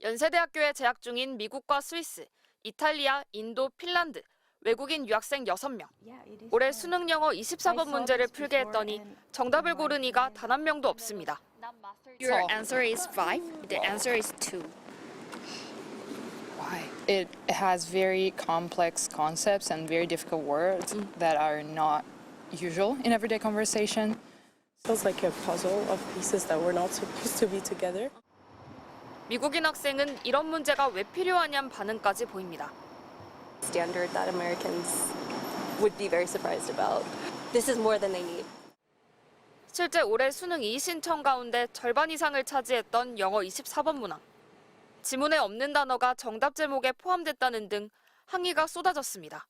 연세대학교에 재학 중인 미국과 스위스, 이탈리아, 인도, 핀란드, 외국인 유학생 6명. 올해 수능 영어 24번 문제를 풀게 했더니 정답을 고른 이가 단 한 명도 없습니다. Your answer is 5. The answer is 2. Why? It has very complex concepts and very difficult words that are not usual in everyday conversation. Feels like a puzzle of pieces that were not supposed to be together. 미국인 학생은 이런 문제가 왜 필요하냐는 반응까지 보입니다. Standard that Americans would be very surprised about. This is more than they need. 실제 올해 수능 2신청 가운데 절반 이상을 차지했던 영어 24번 문항. 지문에 없는 단어가 정답 제목에 포함됐다는 등 항의가 쏟아졌습니다.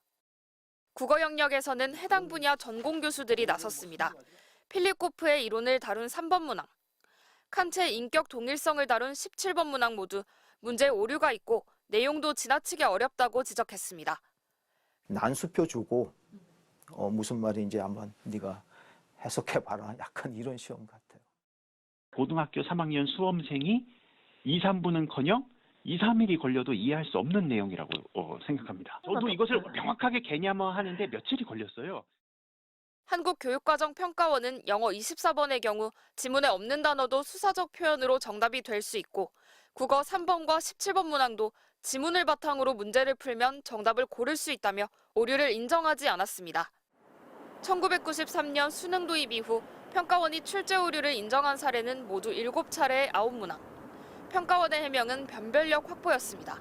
국어 영역에서는 해당 분야 전공 교수들이 나섰습니다. 필립 코프의 이론을 다룬 3번 문항, 칸트의 인격 동일성을 다룬 17번 문항 모두 문제 오류가 있고 내용도 지나치게 어렵다고 지적했습니다. 난수표 주고 무슨 말인지 한번 네가 해석해봐라. 약간 이런 시험 같아요. 고등학교 3학년 수험생이 2, 3분은커녕 2, 3일이 걸려도 이해할 수 없는 내용이라고 생각합니다. 저도 이것을 명확하게 개념화하는데 며칠이 걸렸어요. 한국교육과정평가원은 영어 24번의 경우 지문에 없는 단어도 수사적 표현으로 정답이 될 수 있고 국어 3번과 17번 문항도 지문을 바탕으로 문제를 풀면 정답을 고를 수 있다며 오류를 인정하지 않았습니다. 1993년 수능 도입 이후 평가원이 출제 오류를 인정한 사례는 모두 7차례의 9문항. 평가원의 해명은 변별력 확보였습니다.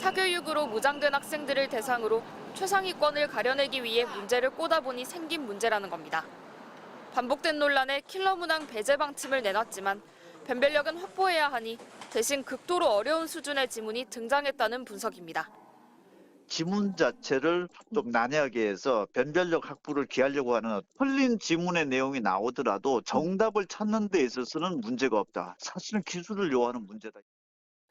사교육으로 무장된 학생들을 대상으로 최상위권을 가려내기 위해 문제를 꼬다보니 생긴 문제라는 겁니다. 반복된 논란에 킬러 문항 배제 방침을 내놨지만 변별력은 확보해야 하니 대신 극도로 어려운 수준의 지문이 등장했다는 분석입니다. 지문 자체를 좀 난해하게 해서 변별력 확보를 기하려고 하는 틀린 지문의 내용이 나오더라도 정답을 찾는 데 있어서는 문제가 없다. 사실은 기술을 요하는 문제다.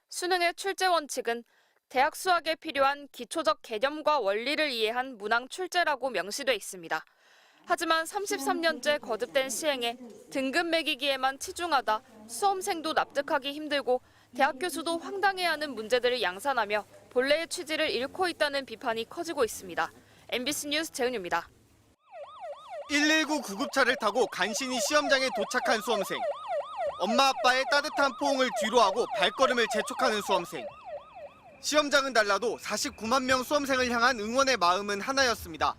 수능의 출제 원칙은 대학 수학에 필요한 기초적 개념과 원리를 이해한 문항 출제라고 명시돼 있습니다. 하지만 33년째 거듭된 시행에 등급 매기기에만 치중하다 수험생도 납득하기 힘들고 대학 교수도 황당해하는 문제들을 양산하며 본래의 취지를 잃고 있다는 비판이 커지고 있습니다. MBC 뉴스 재은유입니다. 119 구급차를 타고 간신히 시험장에 도착한 수험생. 엄마 아빠의 따뜻한 포옹을 뒤로하고 발걸음을 재촉하는 수험생. 시험장은 달라도 49만 명 수험생을 향한 응원의 마음은 하나였습니다.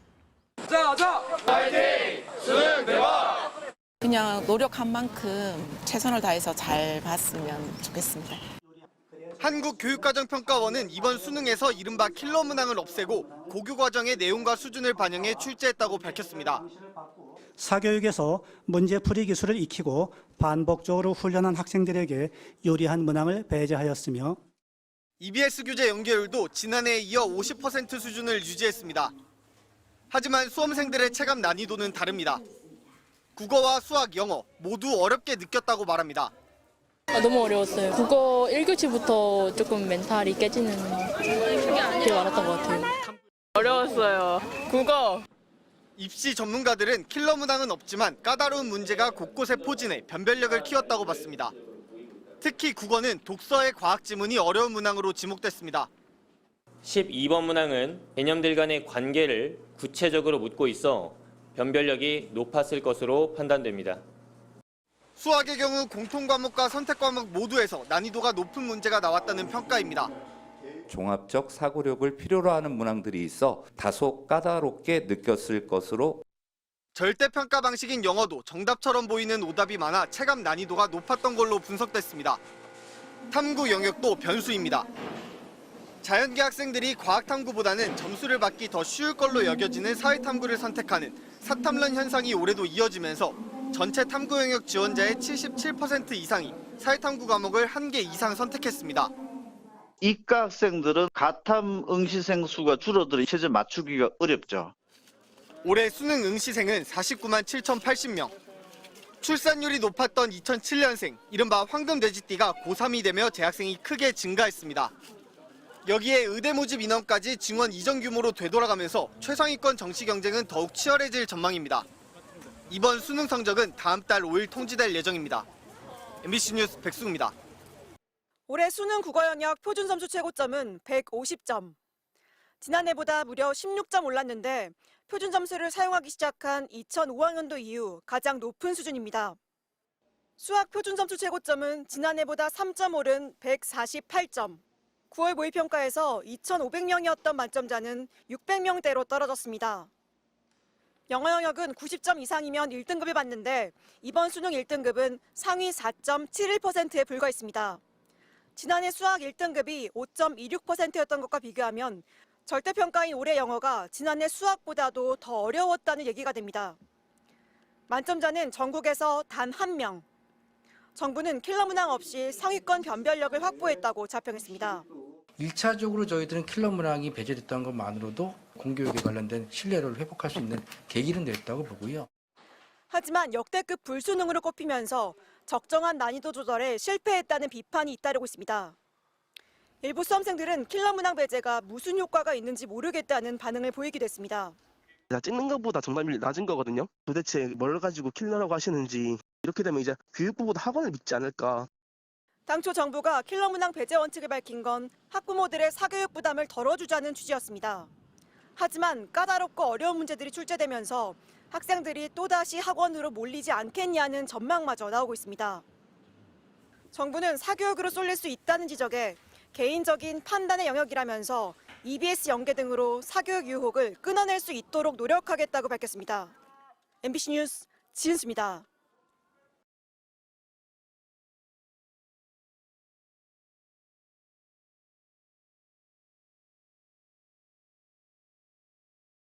자, 파이팅! 수능 대박! 그냥 노력한 만큼 최선을 다해서 잘 봤으면 좋겠습니다. 한국교육과정평가원은 이번 수능에서 이른바 킬러 문항을 없애고 고교 과정의 내용과 수준을 반영해 출제했다고 밝혔습니다. 사교육에서 문제풀이 기술을 익히고 반복적으로 훈련한 학생들에게 유리한 문항을 배제하였으며 EBS 교재 연계율도 지난해에 이어 50% 수준을 유지했습니다. 하지만 수험생들의 체감 난이도는 다릅니다. 국어와 수학, 영어 모두 어렵게 느꼈다고 말합니다. 너무 어려웠어요. 국어 1교시부터 조금 멘탈이 깨지는 게 많았던 것 같아요. 어려웠어요. 국어. 입시 전문가들은 킬러 문항은 없지만 까다로운 문제가 곳곳에 포진해 변별력을 키웠다고 봤습니다. 특히 국어는 독서의 과학 지문이 어려운 문항으로 지목됐습니다. 12번 문항은 개념들 간의 관계를 구체적으로 묻고 있어 변별력이 높았을 것으로 판단됩니다. 수학의 경우 공통과목과 선택과목 모두에서 난이도가 높은 문제가 나왔다는 평가입니다. 종합적 사고력을 필요로 하는 문항들이 있어 다소 까다롭게 느꼈을 것으로. 절대평가 방식인 영어도 정답처럼 보이는 오답이 많아 체감 난이도가 높았던 걸로 분석됐습니다. 탐구 영역도 변수입니다. 자연계 학생들이 과학탐구보다는 점수를 받기 더 쉬울 걸로 여겨지는 사회탐구를 선택하는 사탐런 현상이 올해도 이어지면서 전체 탐구 영역 지원자의 77% 이상이 사회탐구 과목을 1개 이상 선택했습니다. 이과 학생들은 가탐 응시생 수가 줄어들어 실제 맞추기가 어렵죠. 올해 수능 응시생은 49만 7,080명. 출산율이 높았던 2007년생, 이른바 황금돼지띠가 고3이 되며 재학생이 크게 증가했습니다. 여기에 의대 모집 인원까지 증원 이전 규모로 되돌아가면서 최상위권 정시 경쟁은 더욱 치열해질 전망입니다. 이번 수능 성적은 다음 달 5일 통지될 예정입니다. MBC 뉴스 백승우입니다. 올해 수능 국어 영역 표준 점수 최고점은 150점. 지난해보다 무려 16점 올랐는데 표준 점수를 사용하기 시작한 2005학년도 이후 가장 높은 수준입니다. 수학 표준 점수 최고점은 지난해보다 3점 오른 148점. 9월 모의평가에서 2,500명이었던 만점자는 600명대로 떨어졌습니다. 영어 영역은 90점 이상이면 1등급을 받는데 이번 수능 1등급은 상위 4.71%에 불과했습니다. 지난해 수학 1등급이 5.26%였던 것과 비교하면 절대평가인 올해 영어가 지난해 수학보다도 더 어려웠다는 얘기가 됩니다. 만점자는 전국에서 단 1명. 정부는 킬러 문항 없이 상위권 변별력을 확보했다고 자평했습니다. 1차적으로 저희들은 킬러 문항이 배제됐다는 것만으로도 공교육에 관련된 신뢰를 회복할 수 있는 계기는 됐다고 보고요. 하지만 역대급 불수능으로 꼽히면서 적정한 난이도 조절에 실패했다는 비판이 잇따르고 있습니다. 일부 수험생들은 킬러 문항 배제가 무슨 효과가 있는지 모르겠다는 반응을 보이기도 했습니다. 찍는 것보다 정답률이 낮은 거거든요. 도대체 뭘 가지고 킬러라고 하시는지 이렇게 되면 이제 교육부보다 학원을 믿지 않을까. 당초 정부가 킬러 문항 배제 원칙을 밝힌 건 학부모들의 사교육 부담을 덜어주자는 취지였습니다. 하지만 까다롭고 어려운 문제들이 출제되면서 학생들이 또다시 학원으로 몰리지 않겠냐는 전망마저 나오고 있습니다. 정부는 사교육으로 쏠릴 수 있다는 지적에 개인적인 판단의 영역이라면서 EBS 연계 등으로 사교육 유혹을 끊어낼 수 있도록 노력하겠다고 밝혔습니다. MBC 뉴스 지은수입니다.